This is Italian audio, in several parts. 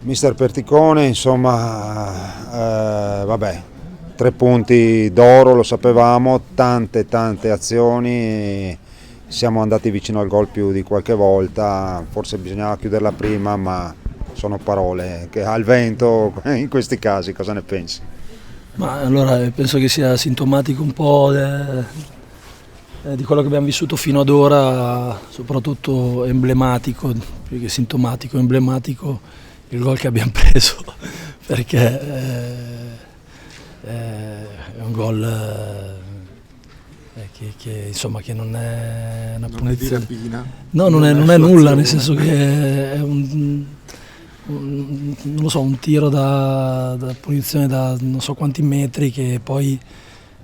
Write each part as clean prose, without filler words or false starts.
Mister Perticone, insomma, vabbè, 3 punti d'oro, lo sapevamo, tante azioni, siamo andati vicino al gol più di qualche volta, forse bisognava chiuderla prima, ma sono parole che ha il vento in questi casi. Cosa ne pensi? Ma allora penso che sia sintomatico un po' di quello che abbiamo vissuto fino ad ora, soprattutto emblematico, più che sintomatico, emblematico il gol che abbiamo preso, perché è un gol che insomma che non è una punizione. No, non è nulla, nel senso che è un non lo so, un tiro da punizione da non so quanti metri che poi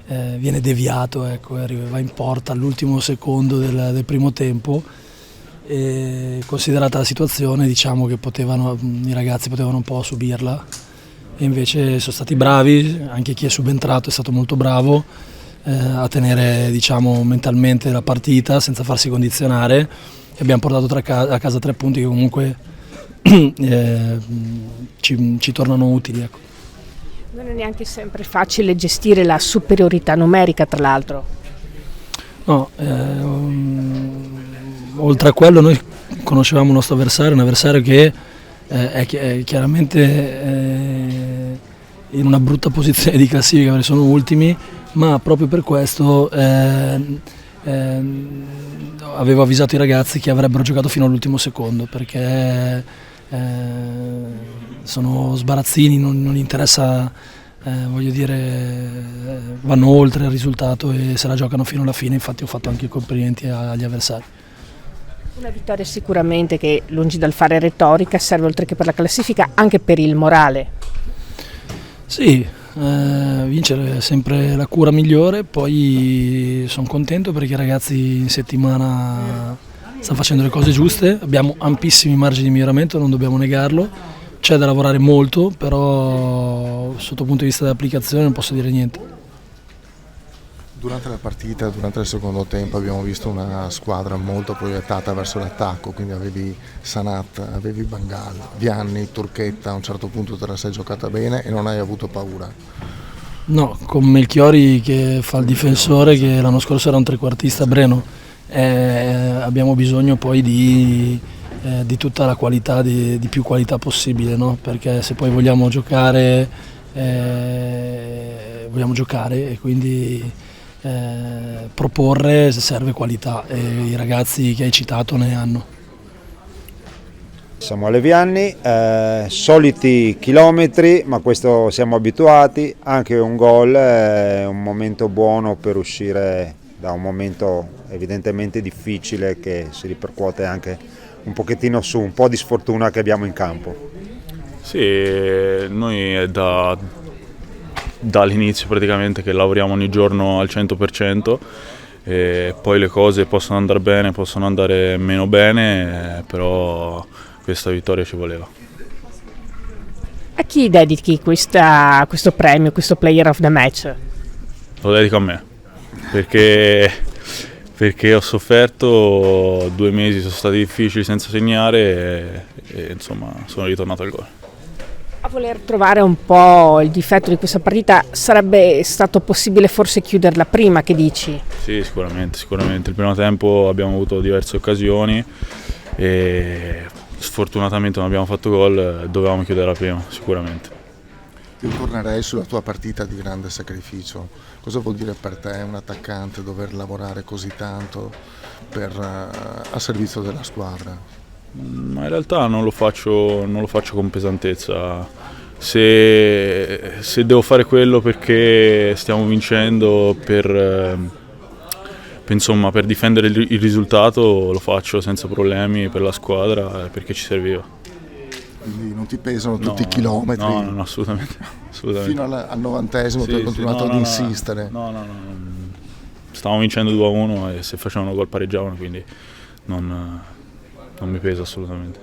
viene deviato, ecco, va in porta all'ultimo secondo del primo tempo. E considerata la situazione, diciamo che i ragazzi potevano un po' subirla, e invece sono stati bravi, anche chi è subentrato è stato molto bravo a tenere, diciamo, mentalmente la partita senza farsi condizionare, e abbiamo portato a casa 3 punti che comunque ci tornano utili, ecco. Non è neanche sempre facile gestire la superiorità numerica, tra l'altro. No, oltre a quello noi conoscevamo il nostro avversario, un avversario che è chiaramente in una brutta posizione di classifica perché sono ultimi, ma proprio per questo avevo avvisato i ragazzi che avrebbero giocato fino all'ultimo secondo, perché sono sbarazzini, non interessa, voglio dire, vanno oltre il risultato e se la giocano fino alla fine. Infatti ho fatto anche i complimenti agli avversari. Una vittoria sicuramente che, lungi dal fare retorica, serve oltre che per la classifica anche per il morale. Sì, vincere è sempre la cura migliore. Poi sono contento perché i ragazzi in settimana stanno facendo le cose giuste, abbiamo ampissimi margini di miglioramento, non dobbiamo negarlo, c'è da lavorare molto, però sotto il punto di vista dell'applicazione non posso dire niente. Durante la partita, durante il secondo tempo, abbiamo visto una squadra molto proiettata verso l'attacco, quindi avevi Sanat, avevi Bangal, Vianni, Turchetta, a un certo punto te la sei giocata bene e non hai avuto paura. No, con Melchiori che fa il difensore, che l'anno scorso era un trequartista a Breno, abbiamo bisogno poi di tutta la qualità, di più qualità possibile, no? Perché se poi vogliamo giocare e quindi proporre, serve qualità, e i ragazzi che hai citato ne hanno. Samuele Vianni, soliti chilometri, ma questo siamo abituati, anche un gol è un momento buono per uscire da un momento evidentemente difficile che si ripercuote anche un pochettino su un po' di sfortuna che abbiamo in campo. Sì, noi è dall'inizio praticamente che lavoriamo ogni giorno al 100%, e poi le cose possono andare bene, possono andare meno bene, però questa vittoria ci voleva. A chi dedichi questo premio, questo Player of the Match? Lo dedico a me, perché ho sofferto, 2 mesi sono stati difficili senza segnare e insomma sono ritornato al gol. A voler trovare un po' il difetto di questa partita, sarebbe stato possibile forse chiuderla prima, che dici? Sì, sicuramente. Il primo tempo abbiamo avuto diverse occasioni e sfortunatamente non abbiamo fatto gol, dovevamo chiuderla prima, sicuramente. Io tornerei sulla tua partita di grande sacrificio. Cosa vuol dire per te un attaccante dover lavorare così tanto a servizio della squadra? Ma in realtà non lo faccio con pesantezza. Se devo fare quello perché stiamo vincendo, per difendere il risultato, lo faccio senza problemi per la squadra, perché ci serviva. Quindi non ti pesano tutti i chilometri? No, assolutamente. Fino al 90esimo tu hai continuato ad insistere? No. Stavamo vincendo 2-1 e se facevano gol pareggiavano, quindi non mi pesa assolutamente.